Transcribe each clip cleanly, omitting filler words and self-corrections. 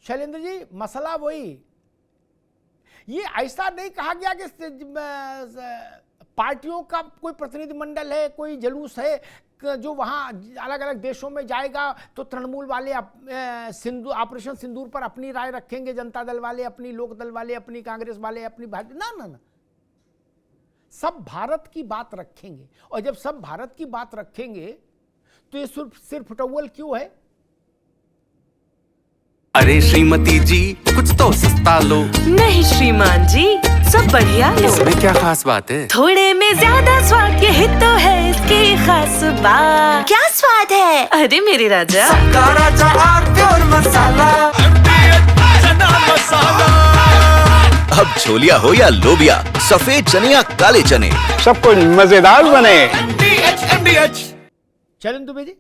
शैलेंद्र जी, मसला वही, ये ऐसा नहीं कहा गया कि पार्टियों का कोई प्रतिनिधिमंडल है, कोई जुलूस है जो वहां अलग अलग देशों में जाएगा तो तृणमूल वाले ऑपरेशन सिंदूर पर अपनी राय रखेंगे, जनता दल वाले अपनी, लोक दल वाले अपनी, कांग्रेस वाले अपनी, भाजपा, ना ना ना, सब भारत की बात रखेंगे। और जब सब भारत की बात रखेंगे तो ये सिर्फ टॉवल क्यों है? अरे श्रीमती जी, कुछ तो सस्ता लो। नहीं श्रीमान जी, सब बढ़िया लो। इसमें क्या खास बात है? थोड़े में ज्यादा स्वाद, यही तो है इसकी खास बात। क्या स्वाद है? अरे मेरे राजा, सबका राजा और मसाला। अब छोलिया हो या लोबिया, सफेद चने या काले चने, सबको मजेदार बने। चलन दुबे जी।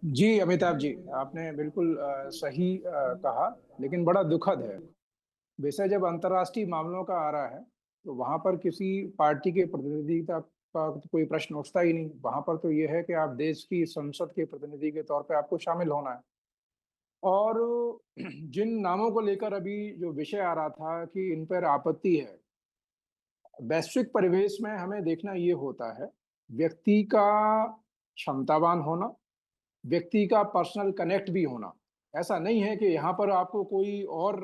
जी अमिताभ जी, आपने बिल्कुल सही कहा, लेकिन बड़ा दुखद है। वैसे जब अंतर्राष्ट्रीय मामलों का आ रहा है तो वहां पर किसी पार्टी के प्रतिनिधिता का तो कोई प्रश्न उठता ही नहीं। वहां पर तो ये है कि आप देश की संसद के प्रतिनिधि के तौर पे आपको शामिल होना है। और जिन नामों को लेकर अभी जो विषय आ रहा था कि इन पर आपत्ति है, वैश्विक परिवेश में हमें देखना ये होता है व्यक्ति का क्षमतावान होना, व्यक्ति का पर्सनल कनेक्ट भी होना। ऐसा नहीं है कि यहाँ पर आपको कोई और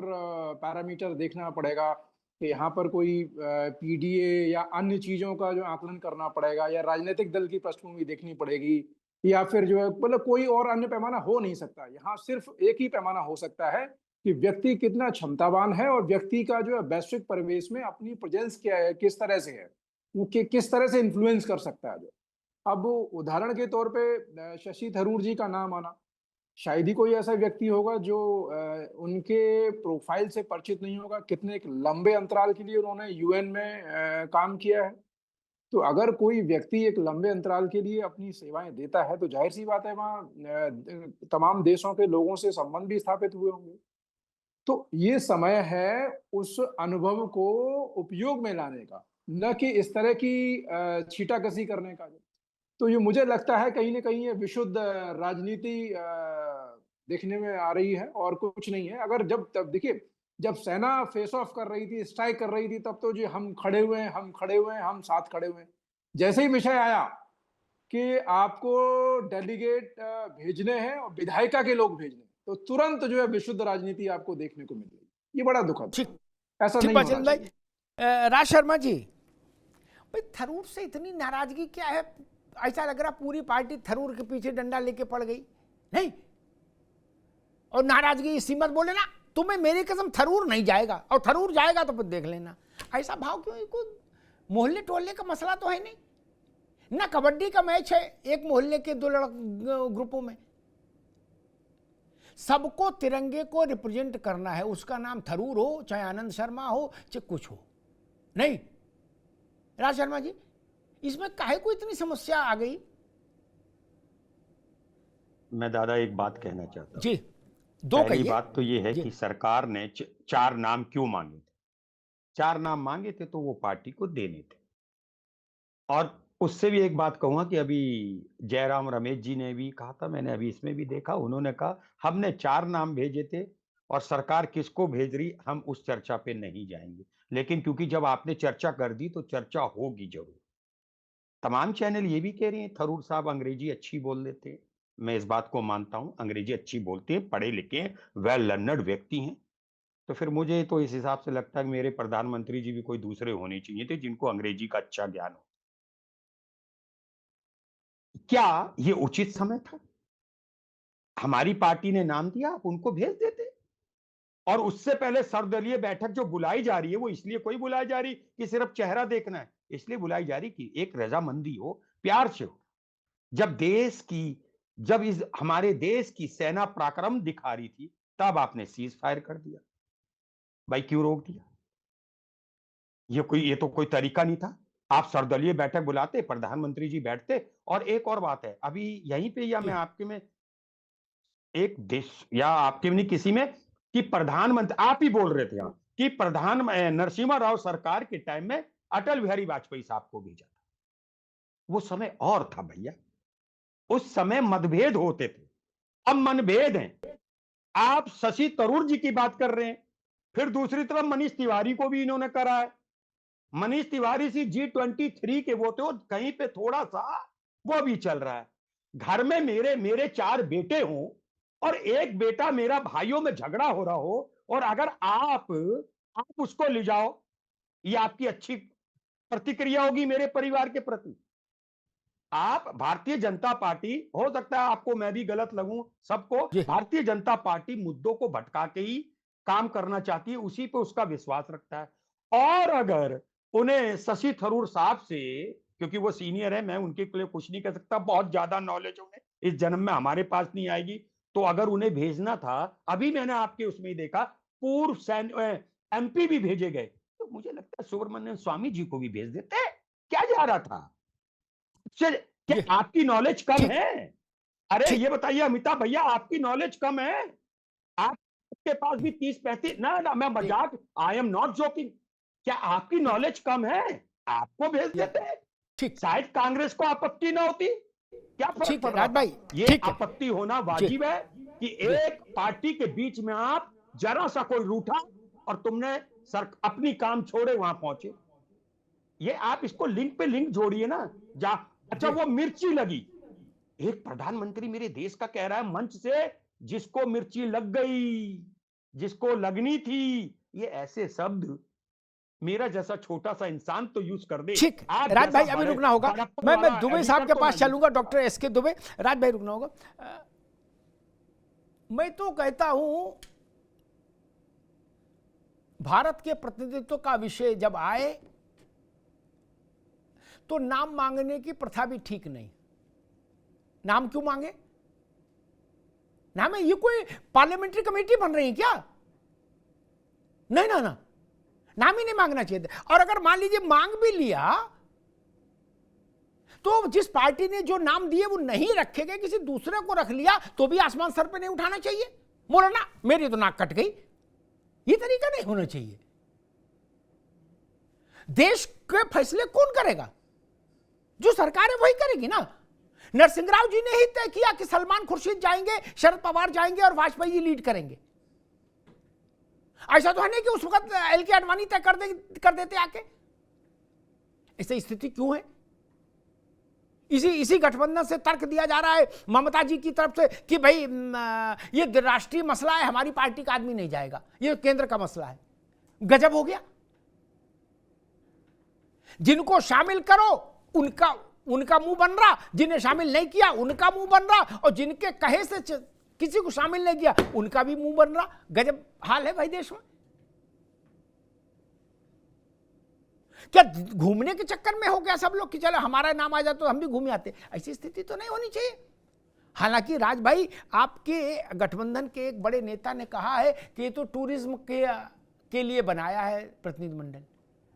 पैरामीटर देखना पड़ेगा कि यहाँ पर कोई पीडीए या अन्य चीज़ों का जो आकलन करना पड़ेगा या राजनीतिक दल की पृष्ठभूमि देखनी पड़ेगी या फिर जो है मतलब कोई और अन्य पैमाना हो नहीं सकता। यहाँ सिर्फ एक ही पैमाना हो सकता है कि व्यक्ति कितना क्षमतावान है और व्यक्ति का जो है वैश्विक परिवेश में अपनी प्रेजेंस क्या है, किस तरह से है, वो किस तरह से इन्फ्लुएंस कर सकता है। अब उदाहरण के तौर पे शशि थरूर जी का नाम आना, शायद ही कोई ऐसा व्यक्ति होगा जो उनके प्रोफाइल से परिचित नहीं होगा। कितने एक लंबे अंतराल के लिए उन्होंने यूएन में काम किया है। तो अगर कोई व्यक्ति एक लंबे अंतराल के लिए अपनी सेवाएं देता है तो जाहिर सी बात है वहाँ तमाम देशों के लोगों से संबंध भी स्थापित हुए होंगे। तो ये समय है उस अनुभव को उपयोग में लाने का, न कि इस तरह की छीटाकशी करने का। तो ये मुझे लगता है कहीं न कहीं ये विशुद्ध राजनीति देखने में आ रही है और कुछ नहीं है। अगर तब देखिए, जब सेना फेस ऑफ कर रही थी, स्ट्राइक कर रही थी, तब तो जी हम खड़े हुए हैं, हम खड़े हुए हैं, हम साथ खड़े हुए हैं। जैसे ही विषय आया कि आपको डेलीगेट भेजने हैं और विधायिका के लोग भेजने हैं, तो तुरंत जो है विशुद्ध राजनीति आपको देखने को मिल रही है। ये बड़ा दुखद है। ऐसा नहीं होना चाहिए। राज शर्मा जी, भाई थरूर से इतनी नाराजगी क्या है? ऐसा लग रहा पूरी पार्टी थरूर के पीछे डंडा लेके पड़ गई नहीं? और नाराजगी इसी मत बोले ना, तुम्हें मेरी कसम थरूर नहीं जाएगा, और थरूर जाएगा तो फिर देख लेना। ऐसा भाव क्यों? कोई मोहल्ले टोल्ले का मसला तो है नहीं ना। कबड्डी का मैच है एक मोहल्ले के दो ग्रुपों में, सबको तिरंगे को रिप्रेजेंट करना है। उसका नाम थरूर हो, चाहे आनंद शर्मा हो, चाहे कुछ हो। नहीं राज शर्मा जी, इसमें काहे को इतनी समस्या आ गई? मैं दादा एक बात कहना चाहता हूँ जी, दो पहली कहिए। बात तो ये है कि सरकार ने 4 नाम क्यों मांगे थे। 4 नाम मांगे थे तो वो पार्टी को देने थे। और उससे भी एक बात कहूंगा कि अभी जयराम रमेश जी ने भी कहा था, मैंने अभी इसमें भी देखा, उन्होंने कहा हमने 4 नाम भेजे थे और सरकार किसको भेज रही हम उस चर्चा पे नहीं जाएंगे। लेकिन क्योंकि जब आपने चर्चा कर दी तो चर्चा होगी जरूर। तमाम चैनल ये भी कह रहे हैं थरूर साहब अंग्रेजी अच्छी बोल लेते हैं। मैं इस बात को मानता हूं, अंग्रेजी अच्छी बोलते हैं, पढ़े लिखे हैं, वेल लर्नड व्यक्ति हैं। तो फिर मुझे तो इस हिसाब से लगता है कि मेरे प्रधानमंत्री जी भी कोई दूसरे होने चाहिए थे जिनको अंग्रेजी का अच्छा ज्ञान हो। क्या ये उचित समय था? हमारी पार्टी ने नाम दिया, आप उनको भेज देते। और उससे पहले सर्वदलीय बैठक जो बुलाई जा रही है वो इसलिए कोई बुलाई जा रही कि सिर्फ चेहरा देखना है, इसलिए बुलाई जा रही कि एक रजामंदी हो, प्यार से हो। जब इस हमारे देश की सेना पराक्रम दिखा रही थी तब आपने सीज फायर कर दिया। भाई क्यों रोक दिया? ये तो कोई तरीका नहीं था। आप सर्वदलीय बैठक बुलाते, प्रधानमंत्री जी बैठते। और एक और बात है, अभी यहीं पे या मैं आपके में एक देश या आपके में नहीं किसी में कि प्रधानमंत्री आप ही बोल रहे थे कि नरसिम्हा राव सरकार के टाइम में अटल बिहारी वाजपेयी साहब को भेजा था। वो समय और था भैया, उस समय मतभेद होते थे, अब मनभेद हैं। आप शशि तरूर जी की बात कर रहे हैं, फिर दूसरी तरफ मनीष तिवारी को भी इन्होंने करा है। मनीष तिवारी से G23 के वो तो कहीं पे थोड़ा सा वो भी चल रहा है। घर में मेरे मेरे 4 बेटे हों और एक बेटा मेरा भाइयों में झगड़ा हो रहा हो और अगर आप उसको ले जाओ, ये आपकी अच्छी प्रतिक्रिया होगी मेरे परिवार के प्रति। आप भारतीय जनता पार्टी, हो सकता है आपको मैं भी गलत लगूं, सबको जी भारतीय जनता पार्टी मुद्दों को भटका के ही काम करना चाहती है, उसी पे उसका विश्वास रखता है। और अगर उन्हें शशि थरूर साहब से, क्योंकि वो सीनियर है, मैं उनके लिए कुछ नहीं कह सकता, बहुत ज्यादा नॉलेज उन्हें इस जन्म में हमारे पास नहीं आएगी, तो अगर उन्हें भेजना था, अभी मैंने आपके उसमें ही देखा पूर्व MP भी भेजे गए, तो मुझे लगता है सुब्रमण्यम स्वामी जी को भी भेज देते। क्या जा रहा था? क्या जी आपकी नॉलेज कम ठीक है? अरे ठीक ये बताइए अमिताभ भैया, आपकी नॉलेज कम है? आपके पास भी 30-35, ना ना मैं ठीक मजाक, आई एम नॉट जोकिंग। क्या आपकी ठीक नॉलेज कम है? आपको भेज या देते। ठीक शायद कांग्रेस को आपत्ति ना होती, क्या फर्क ठीक है पड़ रहा राज था? भाई, ये ठीक है आपत्ति होना जी वाजिब है कि जी एक पार्टी के बीच में आप जरा सा कोई रूठा और तुमने सर अपनी काम छोड़े वहां पहुंचे। ये आप इसको लिंक पे लिंक जोड़िए ना। जा अच्छा, जी वो मिर्ची लगी, एक प्रधानमंत्री मेरे देश का कह रहा है मंच से, जिसको मिर्ची लग गई, जिसको लगनी थी, ये ऐसे शब्द मेरा जैसा छोटा सा इंसान तो यूज कर दे, ठीक आप राज जैसा भाई अभी बड़े रुकना होगा, बड़प्पन मैं वाला दुबे साहब एडिटर के तो पास ना यूज चलूंगा, कर डॉक्टर एस के दुबे। राज भाई रुकना होगा। मैं तो कहता हूं भारत के प्रतिनिधित्व का विषय जब आए तो नाम मांगने की प्रथा भी ठीक नहीं। नाम क्यों मांगे? नाम है, ये कोई पार्लियामेंट्री कमेटी बन रही है क्या? नहीं ना ना, नाम ही नहीं मांगना चाहिए था। और अगर मान लीजिए मांग भी लिया तो जिस पार्टी ने जो नाम दिए वो नहीं रखे गए, किसी दूसरे को रख लिया, तो भी आसमान सर पे नहीं उठाना चाहिए। बोला ना मेरी तो नाक कट गई, ये तरीका नहीं होना चाहिए। देश के फैसले कौन करेगा? जो सरकार है वही करेगी ना। नरसिंह राव जी ने ही तय किया कि सलमान खुर्शीद जाएंगे, शरद पवार जाएंगे और वाजपेयी जी लीड करेंगे। ऐसा तो है नहीं कि उस वक्त LK आडवाणी तय कर देते आके। ऐसी स्थिति क्यों है? इसी गठबंधन से तर्क दिया जा रहा है ममता जी की तरफ से कि भाई ये राष्ट्रीय मसला है, हमारी पार्टी का आदमी नहीं जाएगा, ये केंद्र का मसला है। गजब हो गया। जिनको शामिल करो उनका मुंह बन रहा, जिन्हें शामिल नहीं किया उनका मुंह बन रहा, और जिनके कहे से किसी को शामिल नहीं किया उनका भी मुंह बन रहा। गजब हाल है भाई देश में। क्या घूमने के चक्कर में हो गया सब लोग कि चलो हमारा नाम आ जाए तो हम भी घूम आते? ऐसी स्थिति तो नहीं होनी चाहिए। हालांकि राज भाई, आपके गठबंधन के एक बड़े नेता ने कहा है कि ये तो टूरिज्म के लिए बनाया है प्रतिनिधिमंडल।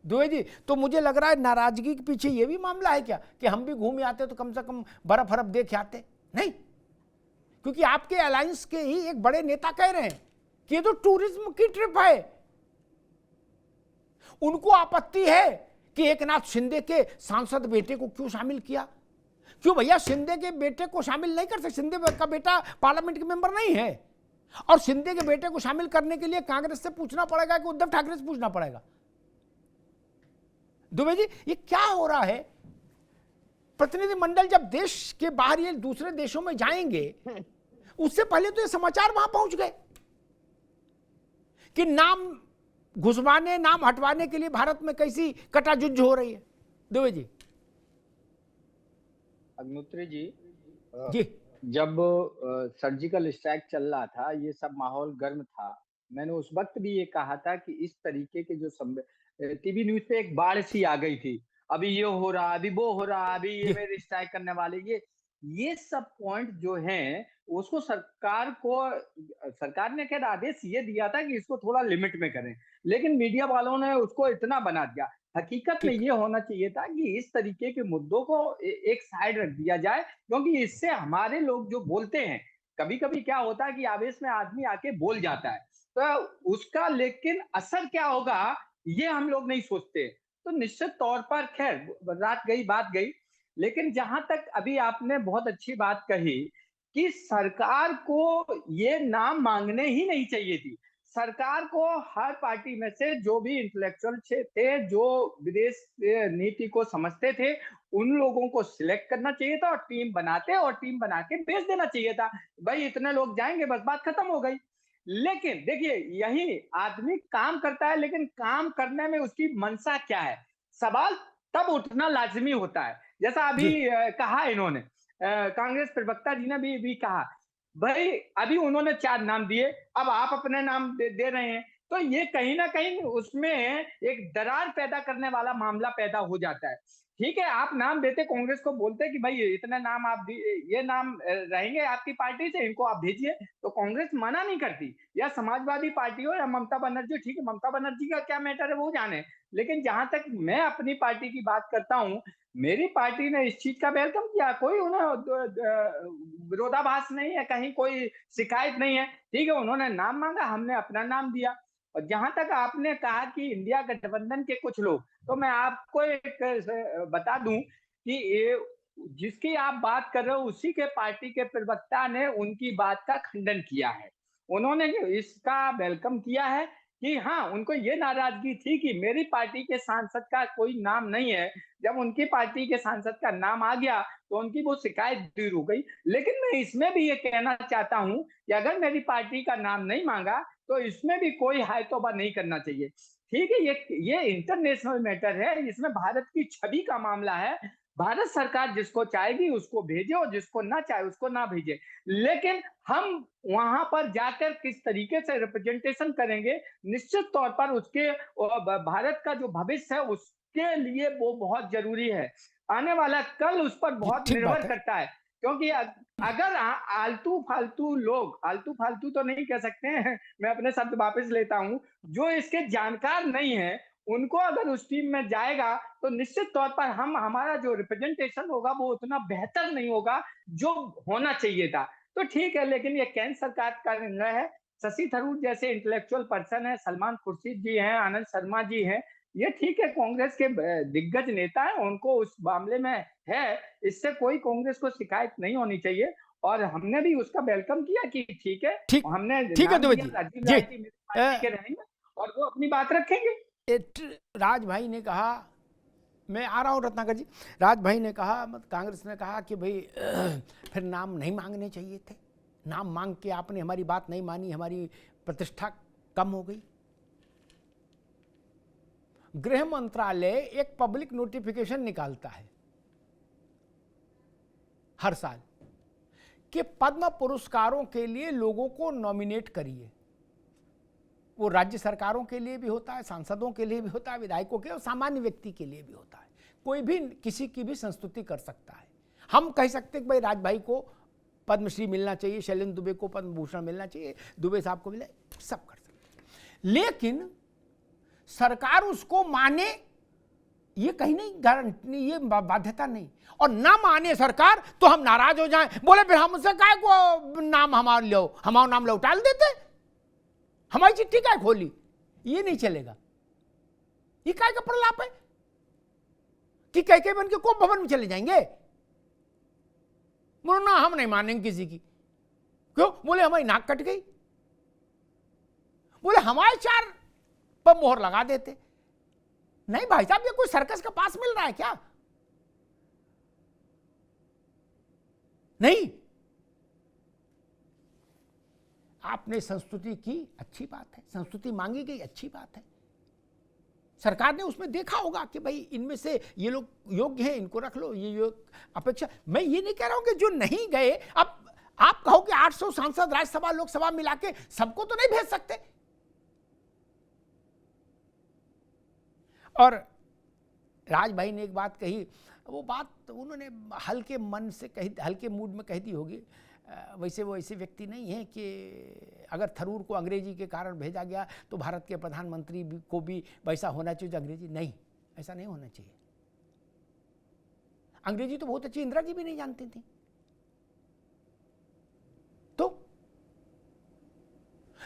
दुबे जी, तो मुझे लग रहा है नाराजगी के पीछे ये भी मामला है क्या कि हम भी घूम आते तो कम से कम बर्फ हरफ देख आते? नहीं, क्योंकि आपके अलायंस के ही एक बड़े नेता कह रहे हैं कि ये तो टूरिज्म की ट्रिप है। उनको आपत्ति है कि एकनाथ शिंदे के सांसद बेटे को क्यों शामिल किया। क्यों भैया, शिंदे के बेटे को शामिल नहीं कर सकते? शिंदे का बेटा पार्लियामेंट के मेंबर नहीं है, और शिंदे के बेटे को शामिल करने के लिए कांग्रेस से पूछना पड़ेगा कि उद्धव ठाकरे से पूछना पड़ेगा? दुबे जी, ये क्या हो रहा है? प्रतिनिधिमंडल जब देश के बाहर ये दूसरे देशों में जाएंगे, उससे पहले तो ये समाचार वहां पहुंच गए कि नाम घुसवाने, नाम हटवाने के लिए भारत में कैसी कटाजुज्ज हो रही है। दुबे जी। अग्निहोत्री जी, जी जब सर्जिकल स्ट्राइक चल रहा था, ये सब माहौल गर्म था, मैंने उस वक्त भी ये कहा था कि इस तरीके के जो टीवी न्यूज पे एक बाढ़ सी आ गई थी, अभी ये हो रहा, अभी वो हो रहा, अभी ये मेरे स्ट्राइक करने वाले, ये सब पॉइंट जो हैं उसको सरकार ने खैर आदेश ये दिया था कि इसको थोड़ा लिमिट में करें, लेकिन मीडिया वालों ने उसको इतना बना दिया। हकीकत में ये होना चाहिए था कि इस तरीके के मुद्दों को एक साइड रख दिया जाए, क्योंकि इससे हमारे लोग जो बोलते हैं, कभी कभी क्या होता है कि आवेश में आदमी आके बोल जाता है, तो उसका लेकिन असर क्या होगा ये हम लोग नहीं सोचते। तो निश्चित तौर पर खैर बात गई, लेकिन जहां तक अभी आपने बहुत अच्छी बात कही कि सरकार को ये नाम मांगने ही नहीं चाहिए थी। सरकार को हर पार्टी में से जो भी इंटेलेक्चुअल थे, जो विदेश नीति को समझते थे, उन लोगों को सिलेक्ट करना चाहिए था और टीम बना के भेज देना चाहिए था। भाई इतने लोग जाएंगे, बस बात खत्म हो गई। लेकिन देखिए, यही आदमी काम करता है, लेकिन काम करने में उसकी मंशा क्या है, सवाल तब उठना लाजमी होता है। जैसा अभी कहा इन्होंने, कांग्रेस प्रवक्ता जी ने भी कहा, भाई अभी उन्होंने 4 नाम दिए, अब आप अपने नाम दे रहे हैं, तो ये कहीं ना कहीं उसमें एक दरार पैदा करने वाला मामला पैदा हो जाता है। ठीक है, आप नाम देते, कांग्रेस को बोलते कि भाई इतने नाम आप ये नाम रहेंगे आपकी पार्टी से, इनको आप भेजिए, तो कांग्रेस मना नहीं करती। या समाजवादी पार्टी हो या ममता बनर्जी, ठीक है, ममता बनर्जी का क्या मैटर है वो जाने, लेकिन जहां तक मैं अपनी पार्टी की बात करता हूं, मेरी पार्टी ने इस चीज का वेलकम किया, कोई उन्हें विरोधाभास नहीं है, कहीं कोई शिकायत नहीं है। ठीक है, उन्होंने नाम मांगा, हमने अपना नाम दिया। और जहां तक आपने कहा कि इंडिया गठबंधन के कुछ लोग, तो मैं आपको एक बता दूं कि ये जिसकी आप बात कर रहे हो, उसी के पार्टी के प्रवक्ता ने उनकी बात का खंडन किया है। उन्होंने इसका वेलकम किया है कि हाँ, उनको ये नाराजगी थी कि मेरी पार्टी के सांसद का कोई नाम नहीं है। जब उनकी पार्टी के सांसद का नाम आ गया तो उनकी वो शिकायत दूर हो गई। लेकिन मैं इसमें भी ये कहना चाहता हूं कि अगर मेरी पार्टी का नाम नहीं मांगा तो इसमें भी कोई हाय तौबा नहीं करना चाहिए। ठीक है, ये इंटरनेशनल मैटर है, इसमें भारत की छवि का मामला है। भारत सरकार जिसको चाहेगी उसको भेजे और जिसको ना चाहे उसको ना भेजे। लेकिन हम वहां पर जाकर किस तरीके से रिप्रेजेंटेशन करेंगे, निश्चित तौर पर उसके भारत का जो भविष्य है उसके लिए वो बहुत जरूरी है। आने वाला कल उस पर बहुत निर्भर करता है, क्योंकि अगर आलतू फालतू तो नहीं कह सकते हैं, मैं अपने शब्द वापस लेता हूं, जो इसके जानकार नहीं है उनको अगर उस टीम में जाएगा तो निश्चित तौर पर हमारा जो रिप्रेजेंटेशन होगा वो उतना बेहतर नहीं होगा जो होना चाहिए था। तो ठीक है, लेकिन ये केंद्र सरकार का निर्णय है। शशि थरूर जैसे इंटेलेक्चुअल पर्सन है, सलमान खुर्शीद जी हैं, आनंद शर्मा जी हैं, ये ठीक है, कांग्रेस के दिग्गज नेता है, उनको उस मामले में है, इससे कोई कांग्रेस को शिकायत नहीं होनी चाहिए। और हमने भी उसका वेलकम किया कि ठीक है, हमने ठीक है दुबे जी, के रहेंगे और वो अपनी बात रखेंगे। राज भाई ने कहा, मैं आ रहा हूँ रत्नाकर जी, राज भाई ने कहा, कांग्रेस ने कहा कि भाई फिर नाम नहीं मांगने चाहिए थे, नाम मांग के आपने हमारी बात नहीं मानी, हमारी प्रतिष्ठा कम हो गई। गृह मंत्रालय एक पब्लिक नोटिफिकेशन निकालता है हर साल कि पद्म पुरस्कारों के लिए लोगों को नॉमिनेट करिए। वो राज्य सरकारों के लिए भी होता है, सांसदों के लिए भी होता है, विधायकों के और सामान्य व्यक्ति के लिए भी होता है। कोई भी किसी की भी संस्तुति कर सकता है। हम कह सकते हैं कि भाई राज भाई को पद्मश्री मिलना चाहिए, शैलेंद्र दुबे को पद्म भूषण मिलना चाहिए, दुबे साहब को मिले, सब कर सकते हैं। लेकिन सरकार उसको माने ये कहीं नहीं गारंटी, ये बाध्यता नहीं। और ना माने सरकार तो हम नाराज हो जाएं, बोले फिर हमसे काय को नाम हमारा नाम लौटाल देते, हमारी चिट्ठी काय खोली, ये नहीं चलेगा। ये काय का प्रलाप है कि कह बन के को भवन में चले जाएंगे। बोलो ना, हम नहीं मानेंगे किसी की। क्यों? बोले हमारी नाक कट गई, बोले हमारे 4 पर मोहर लगा देते। नहीं भाई साहब, ये कोई सर्कस का पास मिल रहा है क्या? नहीं, आपने संस्तुति की, अच्छी बात है, संस्तुति मांगी गई, अच्छी बात है। सरकार ने उसमें देखा होगा कि भाई इनमें से ये लोग योग्य हैं, इनको रख लो, ये योग अपेक्षा। मैं ये नहीं कह रहा हूं कि जो नहीं गए, अब आप कहो कि 800 सांसद राज्यसभा लोकसभा मिला के सबको तो नहीं भेज सकते। और राज भाई ने एक बात कही, वो बात उन्होंने हल्के मन से कही, हल्के मूड में कह दी होगी। वैसे वो ऐसे व्यक्ति नहीं है कि अगर थरूर को अंग्रेजी के कारण भेजा गया तो भारत के प्रधानमंत्री को भी वैसा होना चाहिए जो अंग्रेजी। नहीं, ऐसा नहीं होना चाहिए। अंग्रेजी तो बहुत अच्छी इंदिरा जी भी नहीं जानती थी। तो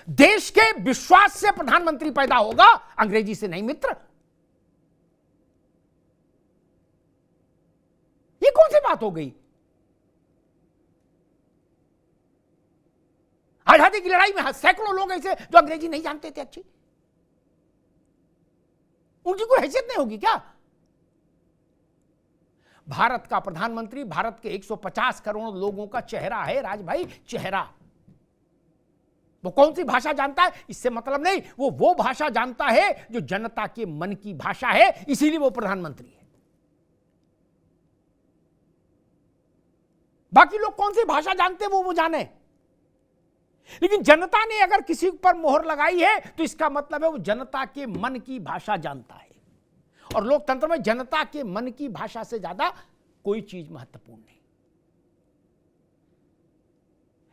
देश के विश्वास से प्रधानमंत्री पैदा होगा, अंग्रेजी से नहीं मित्र। ये कौन सी बात हो गई? आजादी की लड़ाई में सैकड़ों लोग ऐसे जो अंग्रेजी नहीं जानते थे अच्छी, उनकी कोई हैसियत नहीं होगी क्या? भारत का प्रधानमंत्री भारत के 150 करोड़ लोगों का चेहरा है राज भाई, चेहरा। वो कौन सी भाषा जानता है इससे मतलब नहीं, वो भाषा जानता है जो जनता के मन की भाषा है, इसीलिए वो प्रधानमंत्री है। बाकी लोग कौन सी भाषा जानते हैं वो जाने, लेकिन जनता ने अगर किसी पर मोहर लगाई है तो इसका मतलब है वो जनता के मन की भाषा जानता है। और लोकतंत्र में जनता के मन की भाषा से ज्यादा कोई चीज महत्वपूर्ण नहीं।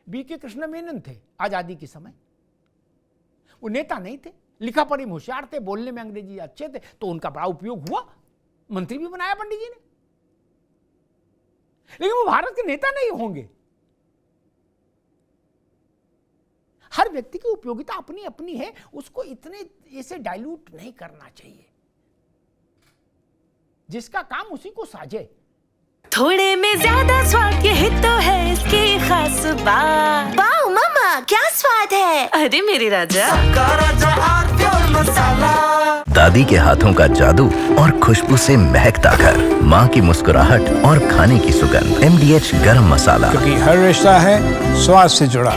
बीके कृष्ण मेनन थे आजादी के समय, वो नेता नहीं थे, लिखा पढ़ी में होशियार थे, बोलने में अंग्रेजी अच्छे थे, तो उनका बड़ा उपयोग हुआ, मंत्री भी बनाया पंडित जी ने, लेकिन वो भारत के नेता नहीं होंगे। हर व्यक्ति की उपयोगिता अपनी अपनी है, उसको इतने ऐसे डाइल्यूट नहीं करना चाहिए। जिसका काम उसी को साजे। थोड़े में ज्यादा स्वाद यही तो है इसकी खास बात। वाओ मामा क्या स्वाद है, अरे मेरे राजा। दादी के हाथों का जादू और खुशबू से महकता घर, माँ की मुस्कुराहट और खाने की सुगंध। MDH गरम मसाला, क्योंकि हर रिश्ता है स्वाद से जुड़ा।